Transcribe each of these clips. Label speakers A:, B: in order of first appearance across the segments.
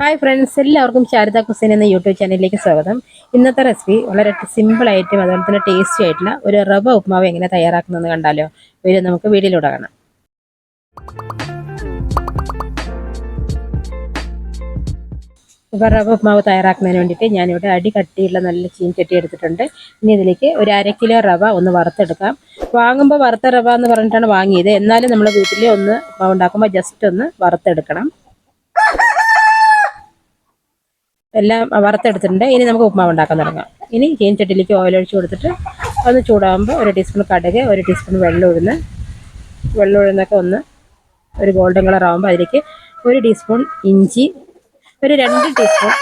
A: Hi friends, എല്ലാവർക്കും Sharada cuisine എന്ന YouTube ചാനലിലേക്ക് സ്വാഗതം. ഇന്നത്തെ റെസിപ്പി വളരെ സിമ്പിളായിട്ടും അതുപോലെ തന്നെ ടേസ്റ്റി ആയിട്ടുള്ള ഒരു റവ ഉപ്മാവ് എങ്ങനെ തയ്യാറാക്കുന്നതെന്ന് കണ്ടാലോ? വരും, നമുക്ക് വീഡിയോയിലൂടെ കാണാം. ഇപ്പോൾ റവ ഉപ്മാവ് തയ്യാറാക്കുന്നതിന് വേണ്ടിയിട്ട് ഞാനിവിടെ അടി കട്ടിയുള്ള നല്ല ചീൻചട്ടി എടുത്തിട്ടുണ്ട്. ഇനി ഇതിലേക്ക് ഒരു 1/2 കിലോ റവ ഒന്ന് വറുത്തെടുക്കാം. വാങ്ങുമ്പോൾ വറുത്ത റവ എന്ന് പറഞ്ഞിട്ടാണ് വാങ്ങിയത്, എന്നാലും നമ്മൾ വീട്ടിൽ ഒന്ന് ഉപ്മാവ് ഉണ്ടാക്കുമ്പോൾ ജസ്റ്റ് ഒന്ന് വറുത്തെടുക്കണം. എല്ലാം വറുത്തെടുത്തിട്ടുണ്ട്. ഇനി നമുക്ക് ഉപ്മാവ് ഉണ്ടാക്കാൻ തുടങ്ങാം. ഇനി ചീനച്ചട്ടിയിലേക്ക് ഓയിൽ ഒഴിച്ച് കൊടുത്തിട്ട് ഒന്ന് ചൂടാകുമ്പോൾ 1 ടീസ്പൂൺ കടുക്, 1 ടീസ്പൂൺ വെള്ളം ഒന്ന് ഒരു ഗോൾഡൻ കളർ ആകുമ്പോൾ അതിലേക്ക് 1 ടീസ്പൂൺ ഇഞ്ചി, ഒരു 2 ടീസ്പൂൺ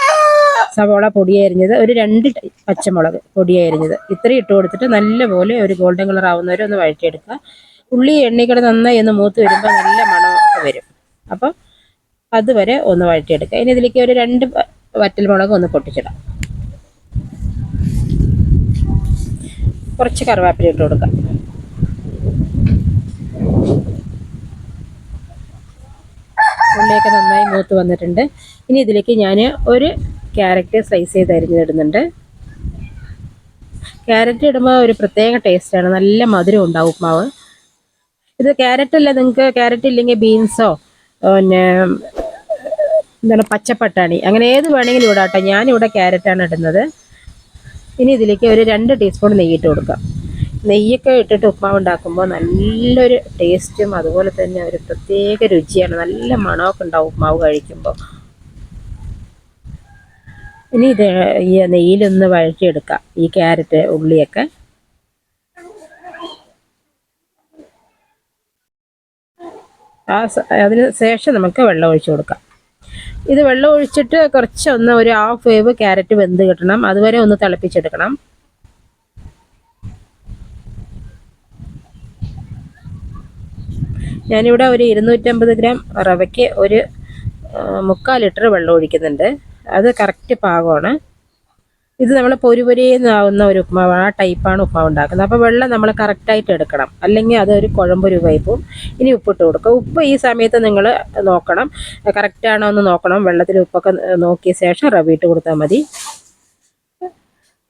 A: സവോള പൊടിയരിഞ്ഞത്, ഒരു 2 പച്ചമുളക് പൊടിയരിഞ്ഞത്, ഇത്രയും ഇട്ട് കൊടുത്തിട്ട് നല്ലപോലെ ഒരു ഗോൾഡൻ കളർ ആവുന്നവരെ ഒന്ന് വഴറ്റിയെടുക്കുക. ഉള്ളി എണ്ണയ്ക്കട നന്നായി ഒന്ന് മൂത്ത് വരുമ്പോൾ നല്ല മണമൊക്കെ വരും. അപ്പം അതുവരെ ഒന്ന് വഴറ്റിയെടുക്കുക. ഇനി ഇതിലേക്ക് ഒരു 2 വറ്റൽമുളക് ഒന്ന് പൊട്ടിച്ചിടാം. കുറച്ച് കറിവേപ്പില ഇട്ട് കൊടുക്കാം. ഉള്ളിയൊക്കെ നന്നായി മൂത്ത് വന്നിട്ടുണ്ട്. ഇനി ഇതിലേക്ക് ഞാൻ ഒരു ക്യാരറ്റ് സ്ലൈസ് ചെയ്ത് അരിഞ്ഞിടുന്നുണ്ട്. ക്യാരറ്റ് ഇടുമ്പോൾ ഒരു പ്രത്യേക ടേസ്റ്റാണ്, നല്ല മധുരം ഉണ്ടാവും ഉപ്മാവ്. ഇത് ക്യാരറ്റ് അല്ല, നിങ്ങൾക്ക് ക്യാരറ്റ് ഇല്ലെങ്കിൽ ബീൻസോ പിന്നെ എന്താണ് പച്ചപ്പട്ടാണി, അങ്ങനെ ഏത് വേണമെങ്കിലും ഇടാട്ടെ. ഞാനിവിടെ ക്യാരറ്റാണ് ഇടുന്നത്. ഇനി ഇതിലേക്ക് ഒരു 2 ടീസ്പൂൺ നെയ്യിട്ട് കൊടുക്കാം. നെയ്യൊക്കെ ഇട്ടിട്ട് ഉപ്മാവ് ഉണ്ടാക്കുമ്പോൾ നല്ലൊരു ടേസ്റ്റും അതുപോലെ തന്നെ ഒരു പ്രത്യേക രുചിയാണ്, നല്ല മണമൊക്കെ ഉണ്ടാവും ഉപ്മാവ് കഴിക്കുമ്പോൾ. ഇനി ഇത് ഈ നെയ്യിലൊന്ന് വഴറ്റിയെടുക്കാം ഈ ക്യാരറ്റ് ഉള്ളിയൊക്കെ. അതിന് ശേഷം നമുക്ക് വെള്ളം ഒഴിച്ച് കൊടുക്കാം. ഇത് വെള്ളം ഒഴിച്ചിട്ട് കുറച്ചൊന്ന് ഒരു 1/2 വേവ് ക്യാരറ്റ് വെന്ത് കിട്ടണം, അതുവരെ ഒന്ന് തിളപ്പിച്ചെടുക്കണം. ഞാനിവിടെ ഒരു 250 ഗ്രാം റവയ്ക്ക് ഒരു 3/4 ലിറ്റർ വെള്ളം ഒഴിക്കുന്നുണ്ട്. അത് കറക്റ്റ് പാകമാണ്. ഇത് നമ്മൾ പൊരിപൊരിയെന്നാവുന്ന ഒരു ഉപ്മാവ്, ആ ടൈപ്പാണ് ഉപ്മാവ് ഉണ്ടാക്കുന്നത്. അപ്പോൾ വെള്ളം നമ്മൾ കറക്റ്റായിട്ട് എടുക്കണം, അല്ലെങ്കിൽ അതൊരു കുഴമ്പ് രൂപമായി പോവും. ഇനി ഉപ്പിട്ട് കൊടുക്കുക. ഉപ്പ് ഈ സമയത്ത് നിങ്ങൾ നോക്കണം, കറക്റ്റാണോ എന്ന് നോക്കണം. വെള്ളത്തിൽ ഉപ്പൊക്കെ നോക്കിയ ശേഷം റവ ഇട്ട് കൊടുത്താൽ മതി.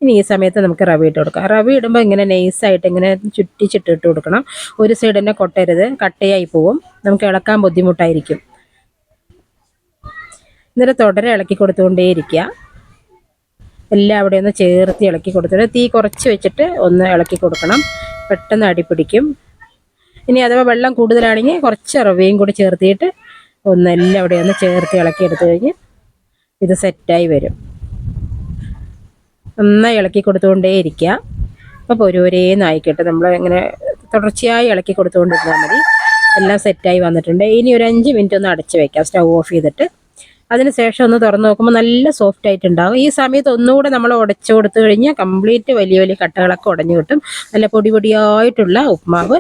A: ഇനി ഈ സമയത്ത് നമുക്ക് റവ ഇട്ട് കൊടുക്കാം. റവ ഇടുമ്പോൾ ഇങ്ങനെ നൈസായിട്ട് ഇങ്ങനെ ചുറ്റിച്ചിട്ടിട്ട് കൊടുക്കണം. ഒരു സൈഡ് തന്നെ കൊട്ടരുത്, കട്ടയായി പോവും, നമുക്ക് ഇളക്കാൻ ബുദ്ധിമുട്ടായിരിക്കും. എന്നിട്ട് തുടരെ ഇളക്കി കൊടുത്തുകൊണ്ടേയിരിക്കുക. എല്ലാം അവിടെ ഒന്ന് ചേർത്ത് ഇളക്കി കൊടുത്തിട്ട് തീ കുറച്ച് വെച്ചിട്ട് ഒന്ന് ഇളക്കി കൊടുക്കണം, പെട്ടെന്ന് അടിപിടിക്കും. ഇനി അഥവാ വെള്ളം കൂടുതലാണെങ്കിൽ കുറച്ച് റവയും കൂടി ചേർത്തിട്ട് ഒന്ന് എല്ലാം അവിടെ ഒന്ന് ചേർത്ത് ഇളക്കി എടുത്തു കഴിഞ്ഞ് ഇത് സെറ്റായി വരും. നന്നായി ഇളക്കി കൊടുത്തുകൊണ്ടേ ഇരിക്കുക. അപ്പോൾ ഒരേന്നായിക്കോട്ടെ, നമ്മൾ ഇങ്ങനെ തുടർച്ചയായി ഇളക്കി കൊടുത്തുകൊണ്ടിരുന്നാൽ മതി. എല്ലാം സെറ്റായി വന്നിട്ടുണ്ട്. ഇനി ഒരു 5 മിനിറ്റ് ഒന്ന് അടച്ച് വയ്ക്കാം, സ്റ്റൗ ഓഫ് ചെയ്തിട്ട്. അതിന് ശേഷം ഒന്ന് തുറന്ന് നോക്കുമ്പോൾ നല്ല സോഫ്റ്റ് ആയിട്ടുണ്ടാകും. ഈ സമയത്ത് ഒന്നുകൂടെ നമ്മൾ ഉടച്ചു കൊടുത്തു കഴിഞ്ഞാൽ കംപ്ലീറ്റ് വലിയ വലിയ കട്ടകളൊക്കെ ഉടഞ്ഞു കിട്ടും. നല്ല പൊടിയായിട്ടുള്ള ഉപ്മാവ്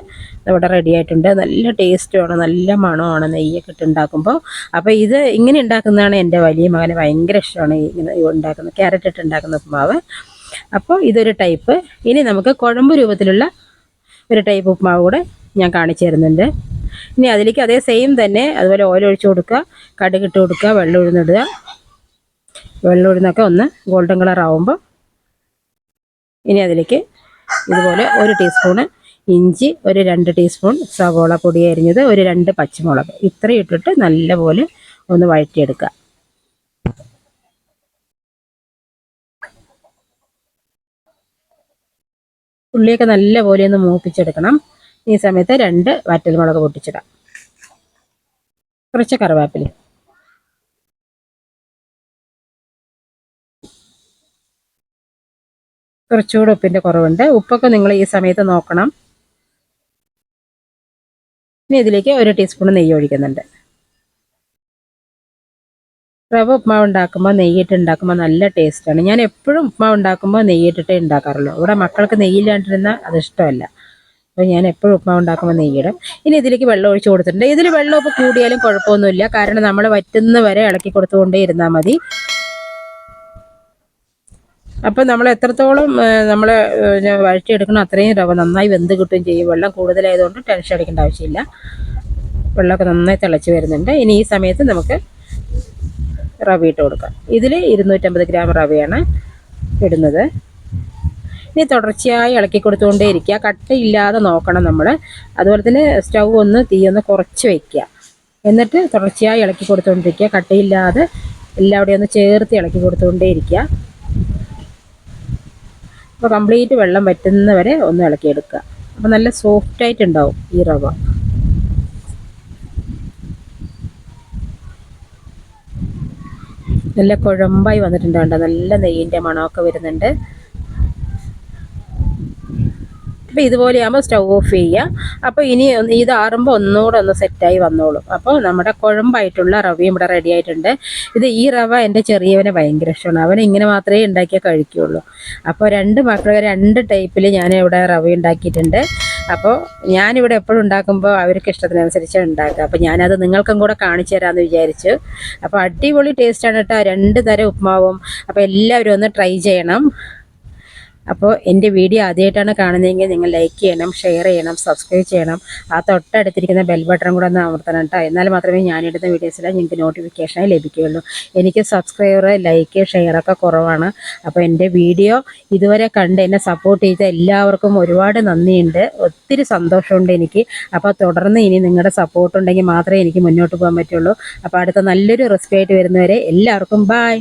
A: ഇവിടെ റെഡി ആയിട്ടുണ്ട്. നല്ല ടേസ്റ്റുമാണ്, നല്ല മണമാണ് നെയ്യൊക്കെ ഇട്ട് ഉണ്ടാക്കുമ്പോൾ. അപ്പോൾ ഇത് ഇങ്ങനെ ഉണ്ടാക്കുന്നതാണ് എൻ്റെ വലിയ മകന് ഭയങ്കര ഇഷ്ടമാണ്, ഇങ്ങനെ ഉണ്ടാക്കുന്നത് ക്യാരറ്റ് ഇട്ട് ഉണ്ടാക്കുന്ന ഉപ്മാവ്. അപ്പോൾ ഇതൊരു ടൈപ്പ്. ഇനി നമുക്ക് കുഴമ്പ് രൂപത്തിലുള്ള ഒരു ടൈപ്പ് ഉപ്മാവ് കൂടെ ഞാൻ കാണിച്ചു തരുന്നുണ്ട്. ഇനി അതിലേക്ക് അതേ സെയിം തന്നെ അതുപോലെ ഓയിൽ ഒഴിച്ച് കൊടുക്കുക, കടുക് ഇട്ട് കൊടുക്കുക, വെള്ളം ഉഴുന്നിടുക. വെള്ളം ഉഴുന്നൊക്കെ ഒന്ന് ഗോൾഡൻ കളർ ആവുമ്പോൾ ഇനി അതിലേക്ക് ഇതുപോലെ 1 ടീസ്പൂണ് ഇഞ്ചി, ഒരു 2 ടീസ്പൂൺ സവോള പൊടി അരിഞ്ഞത്, ഒരു 2 പച്ചമുളക്, ഇത്രയും ഇട്ടിട്ട് നല്ലപോലെ ഒന്ന് വഴറ്റിയെടുക്കുക. ഉള്ളിയൊക്കെ നല്ലപോലെ ഒന്ന് മൂപ്പിച്ചെടുക്കണം. ഈ സമയത്ത് 2 വറ്റൽമുളക് പൊട്ടിച്ചിടാം, കുറച്ച് കറിവേപ്പില, കുറച്ചുകൂടെ ഉപ്പിൻ്റെ കുറവുണ്ട്. ഉപ്പൊക്കെ നിങ്ങൾ ഈ സമയത്ത് നോക്കണം. ഇനി ഇതിലേക്ക് 1 ടീസ്പൂൺ നെയ്യ് ഒഴിക്കുന്നുണ്ട്. റവ ഉപ്മാവ് ഉണ്ടാക്കുമ്പോൾ നെയ്യിട്ട് ഉണ്ടാക്കുമ്പോൾ നല്ല ടേസ്റ്റാണ്. ഞാൻ എപ്പോഴും ഉപ്മാവ് ഉണ്ടാക്കുമ്പോൾ നെയ്യിട്ടിട്ടേ ഉണ്ടാക്കാറുള്ളൂ. ഇവിടെ മക്കൾക്ക് നെയ്യില്ലാണ്ടിരുന്നാൽ അത് ഇഷ്ടമല്ല. അപ്പോൾ ഞാൻ എപ്പോഴും ഉപ്മാവ് ഉണ്ടാക്കുമ്പോൾ നെയ്യിടും. ഇനി ഇതിലേക്ക് വെള്ളം ഒഴിച്ച് കൊടുത്തിട്ടുണ്ട്. ഇതിൽ വെള്ളം ഇപ്പോൾ കൂടിയാലും കുഴപ്പമൊന്നുമില്ല, കാരണം നമ്മൾ വറ്റുന്ന വരെ ഇളക്കി കൊടുത്തുകൊണ്ടേ ഇരുന്നാൽ മതി. അപ്പോൾ നമ്മൾ എത്രത്തോളം നമ്മൾ വഴറ്റിയെടുക്കണം അത്രയും റവ നന്നായി വെന്ത് കിട്ടുകയും ചെയ്യും. വെള്ളം കൂടുതലായതുകൊണ്ട് ടെൻഷൻ അടിക്കേണ്ട ആവശ്യമില്ല. വെള്ളമൊക്കെ നന്നായി തിളച്ച് വരുന്നുണ്ട്. ഇനി ഈ സമയത്ത് നമുക്ക് റവ ഇട്ട് കൊടുക്കാം. ഇതിൽ 250 ഗ്രാം റവയാണ് ഇടുന്നത്. ഇനി തുടർച്ചയായി ഇളക്കി കൊടുത്തുകൊണ്ടേ ഇരിക്കുക, കട്ടയില്ലാതെ നോക്കണം നമ്മൾ. അതുപോലെ തന്നെ സ്റ്റൗ തീയൊന്ന് കുറച്ച് വയ്ക്കുക. എന്നിട്ട് തുടർച്ചയായി ഇളക്കി കൊടുത്തുകൊണ്ടിരിക്കുക, കട്ടയില്ലാതെ എല്ലാവിടെയും ഒന്ന് ചേർത്ത് ഇളക്കി കൊടുത്തുകൊണ്ടേ ഇരിക്കുക. അപ്പോൾ കംപ്ലീറ്റ് വെള്ളം വറ്റുന്നവരെ ഒന്ന് ഇളക്കിയെടുക്കുക. അപ്പോൾ നല്ല സോഫ്റ്റായിട്ടുണ്ടാവും ഈ റവ. നല്ല കുഴമ്പായി വന്നിട്ടുണ്ട് കണ്ടോ, നല്ല നെയ്യിൻ്റെ മണമൊക്കെ വരുന്നുണ്ട്. അപ്പോൾ ഇതുപോലെയാകുമ്പോൾ സ്റ്റൗ ഓഫ് ചെയ്യുക. അപ്പോൾ ഇനി ഇത് ആറുമ്പോൾ ഒന്നുകൂടെ ഒന്ന് സെറ്റായി വന്നോളും. അപ്പോൾ നമ്മുടെ കുഴമ്പായിട്ടുള്ള റവയും ഇവിടെ റെഡി ആയിട്ടുണ്ട്. ഈ റവ എൻ്റെ ചെറിയവനെ ഭയങ്കര ഇഷ്ടമാണ്, അവന് ഇങ്ങനെ മാത്രമേ ഉണ്ടാക്കിയാൽ കഴിക്കുകയുള്ളൂ. അപ്പോൾ 2 മക്കൾ 2 ടൈപ്പിൽ ഞാൻ ഇവിടെ റവ ഉണ്ടാക്കിയിട്ടുണ്ട്. അപ്പോൾ ഞാനിവിടെ എപ്പോഴും ഉണ്ടാക്കുമ്പോൾ അവർക്ക് ഇഷ്ടത്തിനനുസരിച്ച് ഉണ്ടാക്കുക. അപ്പോൾ ഞാനത് നിങ്ങൾക്കും കൂടെ കാണിച്ചു തരാമെന്ന് വിചാരിച്ചു. അപ്പോൾ അടിപൊളി ടേസ്റ്റാണ് കേട്ടോ 2 തരം ഉപ്മാവും. അപ്പോൾ എല്ലാവരും ഒന്ന് ട്രൈ ചെയ്യണം. അപ്പോൾ എൻ്റെ വീഡിയോ ആദ്യമായിട്ടാണ് കാണുന്നതെങ്കിൽ നിങ്ങൾ ലൈക്ക് ചെയ്യണം, ഷെയർ ചെയ്യണം, സബ്സ്ക്രൈബ് ചെയ്യണം. ആ തൊട്ടടുത്തിരിക്കുന്ന ബെൽ ബട്ടൺ കൂടെ ഒന്ന് അമർത്തണം കേട്ടോ. എന്നാൽ മാത്രമേ ഞാനിടുന്ന വീഡിയോസിൽ നിങ്ങൾക്ക് നോട്ടിഫിക്കേഷനായി ലഭിക്കുകയുള്ളൂ. എനിക്ക് സബ്സ്ക്രൈബർ, ലൈക്ക്, ഷെയറൊക്കെ കുറവാണ്. അപ്പോൾ എൻ്റെ വീഡിയോ ഇതുവരെ കണ്ട് എന്നെ സപ്പോർട്ട് ചെയ്ത എല്ലാവർക്കും ഒരുപാട് നന്ദിയുണ്ട്, ഒത്തിരി സന്തോഷമുണ്ട് എനിക്ക്. അപ്പോൾ തുടർന്ന് ഇനി നിങ്ങളുടെ സപ്പോർട്ട് ഉണ്ടെങ്കിൽ മാത്രമേ എനിക്ക് മുന്നോട്ട് പോകാൻ പറ്റുള്ളൂ. അപ്പോൾ അടുത്ത നല്ലൊരു റെസിപ്പി ആയിട്ട് വരുന്നവരെ എല്ലാവർക്കും ബൈ.